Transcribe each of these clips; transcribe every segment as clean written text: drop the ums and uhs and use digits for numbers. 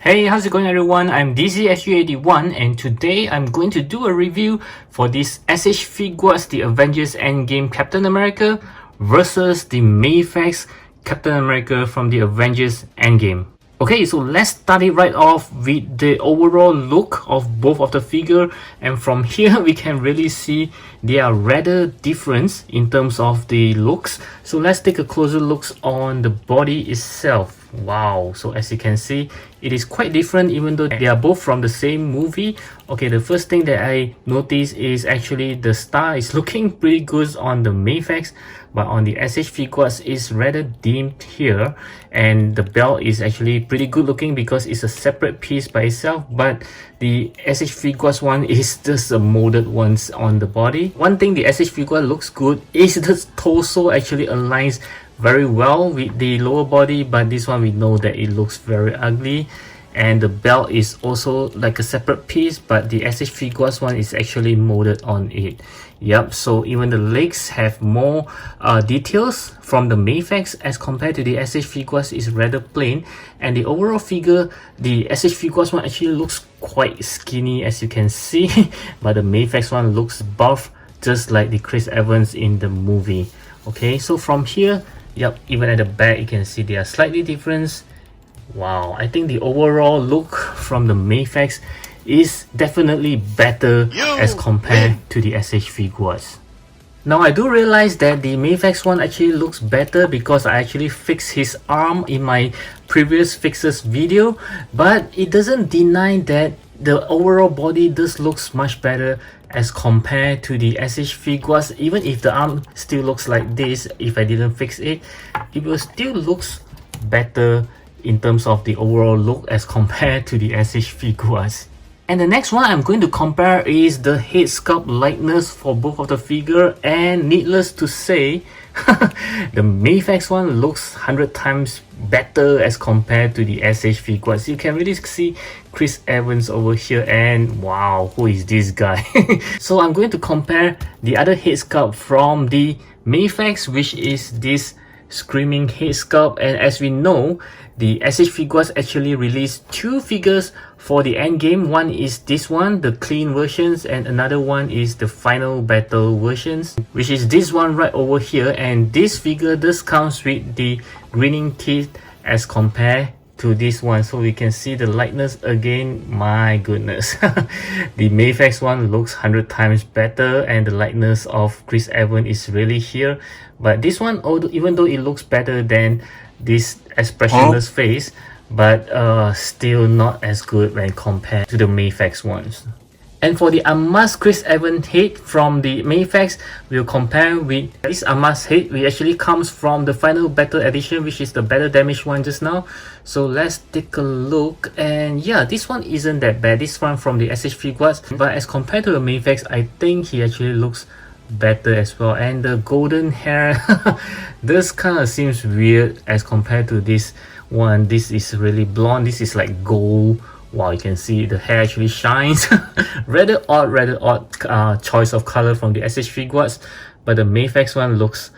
Hey, how's it going everyone? I'm DZSU81 and today I'm going to do a review for this SH Figuarts the Avengers Endgame Captain America versus the Mafex Captain America from the Avengers Endgame. Okay, so let's start it right off with the overall look of both of the figure, and from here we can really see they are rather different in terms of the looks. So let's take a closer look on the body itself. Wow, so as you can see, it is quite different even though they are both from the same movie. Okay, the first thing that I noticed is actually the star is looking pretty good on the Mafex, but on the SH Figuarts is rather dimmed here, and the belt is actually pretty good looking because it's a separate piece by itself, but the SH Figuarts one is just a molded ones on the body. One thing the SH Figuarts looks good is the torso actually aligns very well with the lower body, but this one we know that it looks very ugly, and the belt is also like a separate piece, but the SH Figuarts one is actually molded on it. Yep, so even the legs have more details from the Mafex as compared to the SH Figuarts is rather plain, and the overall figure, the SH Figuarts one actually looks quite skinny as you can see, but the Mafex one looks buff just like the Chris Evans in the movie. Okay, so from here, yep, even at the back you can see they are slightly different. Wow, I think the overall look from the Mafex is definitely better as compared to the SH Figuarts. Now I do realize that the Mafex one actually looks better because I actually fixed his arm in my previous fixes video, but it doesn't deny that the overall body does looks much better as compared to the SH Figuarts. Even if the arm still looks like this, if I didn't fix it, it will still looks better in terms of the overall look as compared to the SH Figuarts. And the next one I'm going to compare is the head sculpt likeness for both of the figure, and needless to say, the Mafex one looks 100 times better as compared to the SH Figuarts. You can really see Chris Evans over here, and wow, who is this guy? So I'm going to compare the other head sculpt from the Mafex, which is this screaming head sculpt. And as we know, the SH Figuarts actually released two figures for the Endgame. One is this one, the clean versions, and another one is the final battle versions, which is this one right over here. And this figure does comes with the grinning teeth as compared to this one, so we can see the likeness again. My goodness, the Mafex one looks 100 times better, and the likeness of Chris Evans is really here. But this one, even though it looks better than this expressionless face, but still not as good when compared to the Mafex ones. And for the unmasked Chris Evans head from the Mafex, we'll compare with this unmasked head, which actually comes from the final battle edition, which is the battle damage one just now. So let's take a look, and yeah, this one isn't that bad, this one from the SH Figuarts, but as compared to the Mafex, I think he actually looks better as well. And the golden hair, this kind of seems weird as compared to this one. This is really blonde, this is like gold. Wow, you can see the hair actually shines. rather odd choice of color from the SH Figuarts, but the Mafex one looks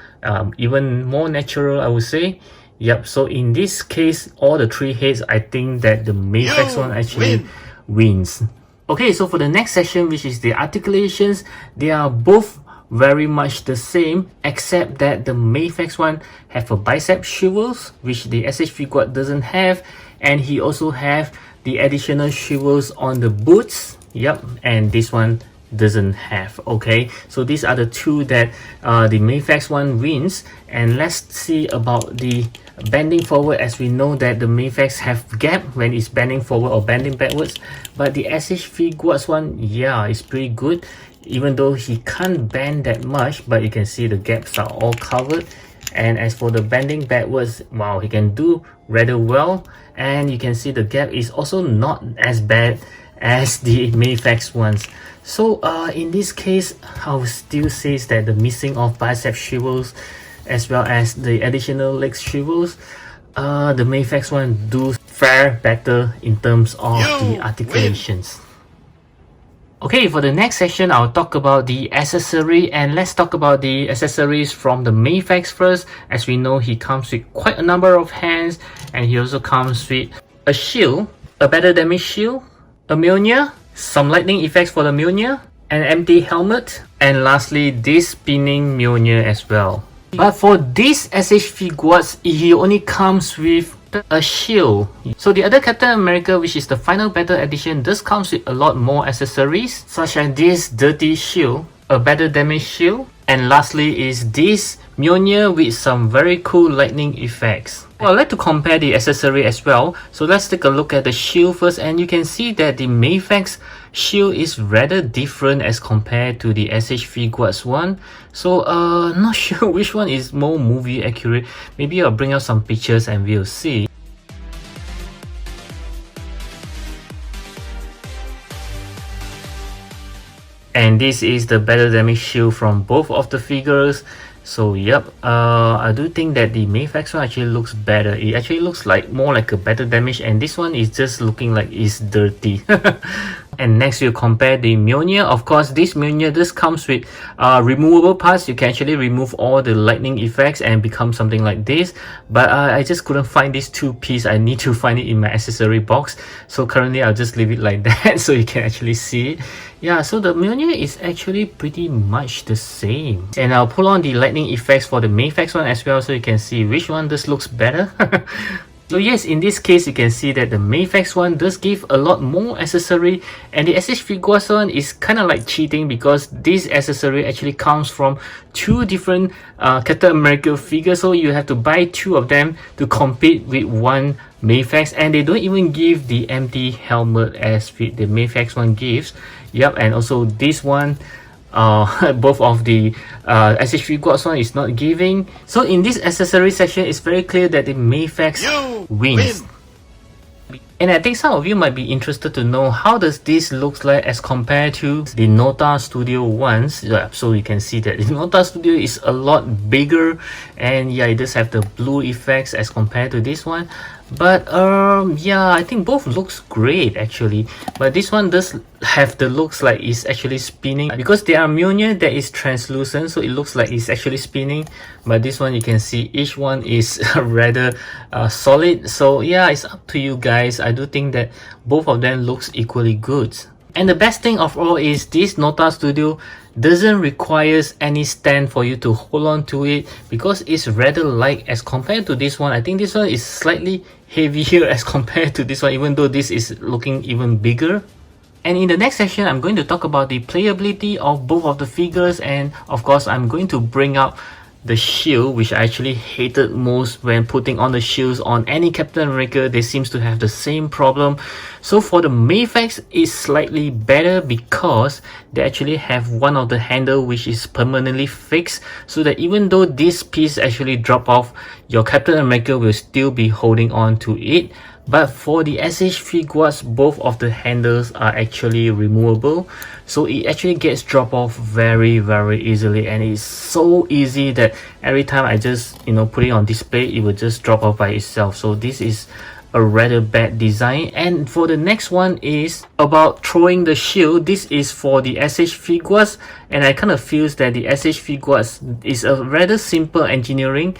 even more natural, I would say. Yep, so in this case, all the three heads, I think that the Mafex one actually wins. Okay, so for the next section, which is the articulations, they are both very much the same, except that the Mafex one have a bicep shovels, which the SH Figuarts doesn't have, and he also have the additional shovels on the boots. Yep, and this one doesn't have. Okay, so these are the two that the Mafex one wins. And let's see about the bending forward. As we know that the Mafex have gap when it's bending forward or bending backwards, but the SH Figuarts one, yeah, it's pretty good, even though he can't bend that much, but you can see the gaps are all covered. And as for the bending backwards, wow, he can do rather well, and you can see the gap is also not as bad as the Mafex ones. So in this case, I would still say that the missing of bicep shovels as well as the additional leg shovels, the Mafex one do fare better in terms of the articulations. Okay, for the next section, I'll talk about the accessory, and let's talk about the accessories from the Mafex first. As we know, he comes with quite a number of hands, and he also comes with a shield a better damage shield, a Mjolnir, some lightning effects for the Mjolnir, an empty helmet, and lastly this spinning Mjolnir as well. But for this SH Figuarts, he only comes with a shield. So the other Captain America, which is the final battle edition, does comes with a lot more accessories, such as this dirty shield, a better damage shield, and lastly is this Mjolnir with some very cool lightning effects. Well, I'd like to compare the accessory as well. So let's take a look at the shield first, and you can see that the Mafex shield is rather different as compared to the SH Figuarts one. So not sure which one is more movie accurate. Maybe I'll bring out some pictures and we'll see. And this is the better damage shield from both of the figures. So yep, I do think that the Mafex one actually looks better. It actually looks like more like a better damage, and this one is just looking like it's dirty. And next we'll compare the Mjolnir. Of course, this Mjolnir just comes with removable parts. You can actually remove all the lightning effects and become something like this. But I just couldn't find this two piece. I need to find it in my accessory box. So currently I'll just leave it like that so you can actually see it. Yeah, so the Mjolnir is actually pretty much the same. And I'll pull on the lightning effects for the Mafex one as well so you can see which one just looks better. So yes, in this case, you can see that the Mafex one does give a lot more accessory, and the SH Figuarts one is kind of like cheating because this accessory actually comes from two different Captain America figures, so you have to buy two of them to compete with one Mafex, and they don't even give the empty helmet as the Mafex one gives. Yep, and also this one, both of the SH Figuarts one is not giving. So in this accessory section, it's very clear that the Mafex wins. And I think some of you might be interested to know how does this look like as compared to the Nota Studio ones. Yeah, so you can see that the Nota Studio is a lot bigger, and yeah, it does have the blue effects as compared to this one. But yeah, I think both looks great actually, but this one does have the looks like it's actually spinning because there are Mjolnir that is translucent, so it looks like it's actually spinning, but this one you can see each one is rather solid. So yeah, it's up to you guys. I do think that both of them looks equally good. And the best thing of all is this Nota Studio doesn't require any stand for you to hold on to it because it's rather light as compared to this one. I think this one is slightly heavier as compared to this one, even though this is looking even bigger. And in the next section, I'm going to talk about the playability of both of the figures, and of course I'm going to bring up the shield, which I actually hated most when putting on the shields on any Captain America. They seems to have the same problem. So for the Mafex, it's slightly better because they actually have one of the handle which is permanently fixed, so that even though this piece actually drop off, your Captain America will still be holding on to it. But for the SH Figuarts, both of the handles are actually removable, so it actually gets drop off very easily, and it's so easy that every time I just put it on display, it will just drop off by itself. So this is a rather bad design. And for the next one is about throwing the shield. This is for the SH Figuarts, and I kind of feel that the SH Figuarts is a rather simple engineering.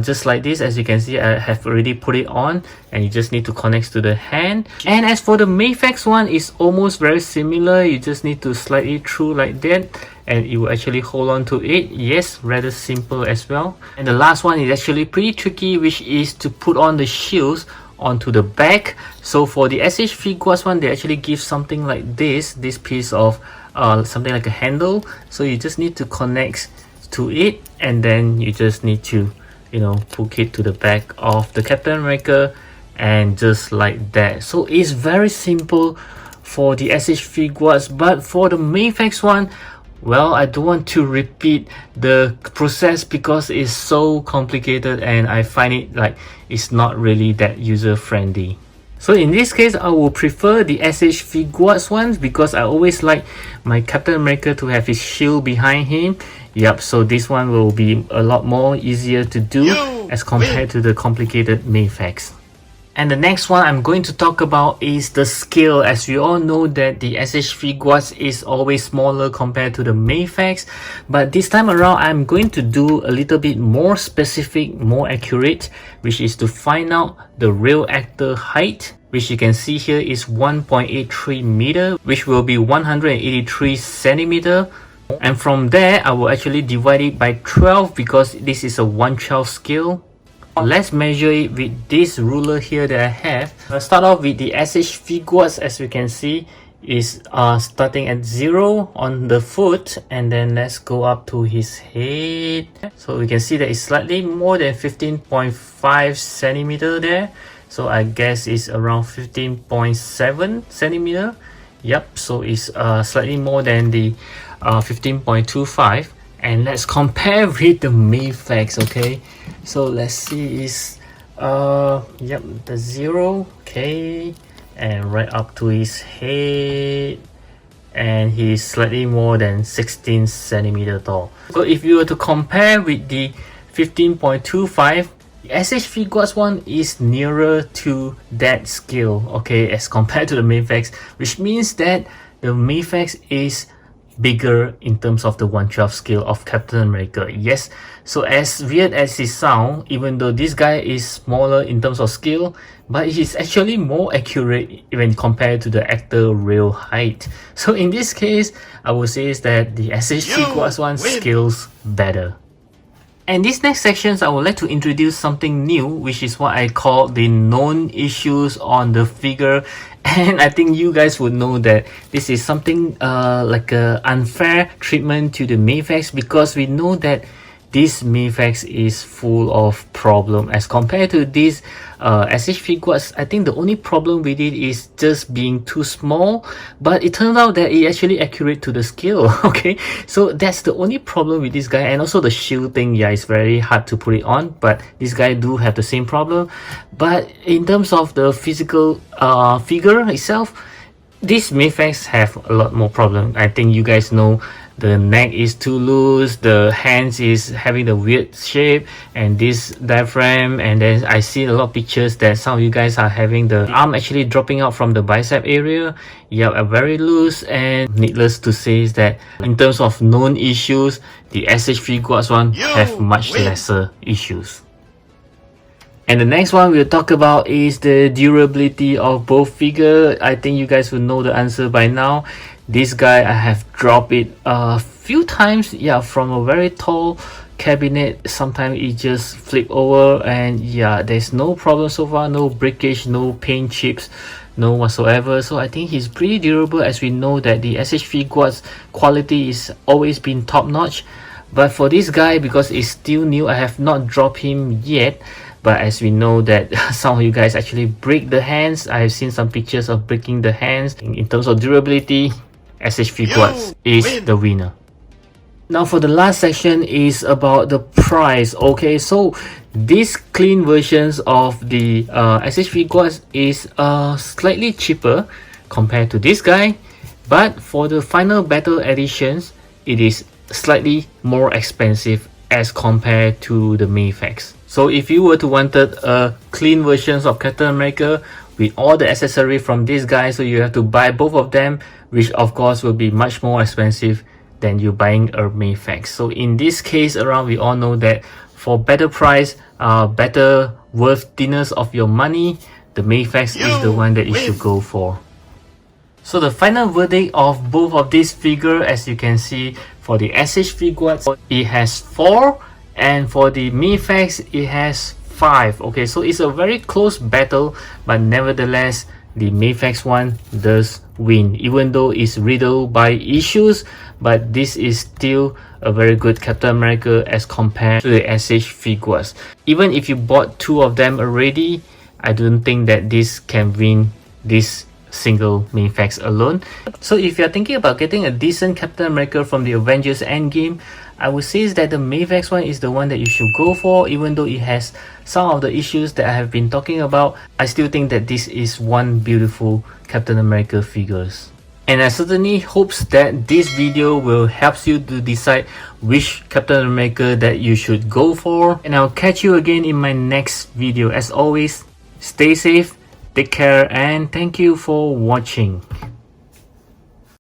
Just like this, as you can see, I have already put it on, and you just need to connect to the hand. And as for the Mafex one, it's almost very similar. You just need to slide it through like that, and it will actually hold on to it. Yes, rather simple as well. And the last one is actually pretty tricky, which is to put on the shields onto the back. So for the SH Figuarts one, they actually give something like this piece of something like a handle. So you just need to connect to it, and then you just need to hook it to the back of the Captain America, and just like that. So it's very simple for the SH Figuarts, but for the Mafex one, well, I don't want to repeat the process because it's so complicated, and I find it like it's not really that user friendly. So in this case, I will prefer the SH Figuarts ones because I always like my Captain America to have his shield behind him. Yep, so this one will be a lot more easier to do as compared to the complicated Mafex. And the next one I'm going to talk about is the scale. As we all know that the SH Figuarts is always smaller compared to the Mafex, but this time around I'm going to do a little bit more specific, more accurate, which is to find out the real actor height which you can see here is 1.83 meter, which will be 183 centimeter. And from there, I will actually divide it by 12 because this is a 1/12 scale. Let's measure it with this ruler here that I have. I'll start off with the SH Figuarts. As we can see, is starting at 0 on the foot, and then let's go up to his head. So we can see that it's slightly more than 15.5 centimeter there. So I guess it's around 15.7 centimeter. Yep, so it's slightly more than the 15.25. And let's compare with the Mafex. Okay, so let's see, is yep, the 0, okay, and right up to his head, and he's slightly more than 16 centimeter tall. So if you were to compare with the 15.25, the SH Figuarts one is nearer to that scale, okay, as compared to the Mafex, which means that the Mafex is bigger in terms of the 1/12 scale of Captain America. Yes, so as weird as it sounds, even though this guy is smaller in terms of scale, but he's actually more accurate when compared to the actor real height. So in this case, I would say is that the SH Figuarts one scales better. And these next sections, I would like to introduce something new, which is what I call the known issues on the figure. And I think you guys would know that this is something like a unfair treatment to the Mafex, because we know that this Mafex is full of problem as compared to this SH Figuarts. I think the only problem with it is just being too small, but it turned out that it actually accurate to the scale. Okay, so that's the only problem with this guy. And also the shield thing, yeah, it's very hard to put it on, but this guy do have the same problem. But in terms of the physical figure itself, this Mafex have a lot more problem. I think you guys know the neck is too loose, the hands is having the weird shape, and this diaphragm, and then I see a lot of pictures that some of you guys are having the arm actually dropping out from the bicep area. Yeah, are very loose. And needless to say is that in terms of known issues, the SH Figuarts one have much lesser issues. And the next one we'll talk about is the durability of both figure. I think you guys will know the answer by now. This guy, I have dropped it a few times, yeah, from a very tall cabinet. Sometimes it just flip over, and yeah, there's no problem so far, no breakage, no paint chips, no whatsoever. So I think he's pretty durable, as we know that the SH Figuarts quality is always been top notch. But for this guy, because it's still new, I have not dropped him yet. But as we know that some of you guys actually break the hands, I have seen some pictures of breaking the hands. In terms of durability, SH Figuarts is the winner. Now for the last section is about the price. Okay, so these clean versions of the SH Figuarts is slightly cheaper compared to this guy, but for the final battle editions, it is slightly more expensive as compared to the Mafex. So if you were to wanted a clean versions of Captain America with all the accessory from this guy, so you have to buy both of them, which of course will be much more expensive than you buying a Mafex. So in this case around, we all know that for better price, better worthiness of your money, the Mafex is the one that you should go for. So the final verdict of both of these figures, as you can see, for the SH Figuarts, it has 4, and for the Mafex, it has 5. Okay, so it's a very close battle, but nevertheless, the Mafex one does win, even though it's riddled by issues. But this is still a very good Captain America as compared to the SH Figuarts. Even if you bought 2 of them already, I don't think that this can win this single Mafex alone. So if you're thinking about getting a decent Captain America from the Avengers Endgame, I would say is that the Mafex one is the one that you should go for. Even though it has some of the issues that I have been talking about, I still think that this is one beautiful Captain America figures. And I certainly hope that this video will help you to decide which Captain America that you should go for. And I'll catch you again in my next video. As always, stay safe, take care, and thank you for watching.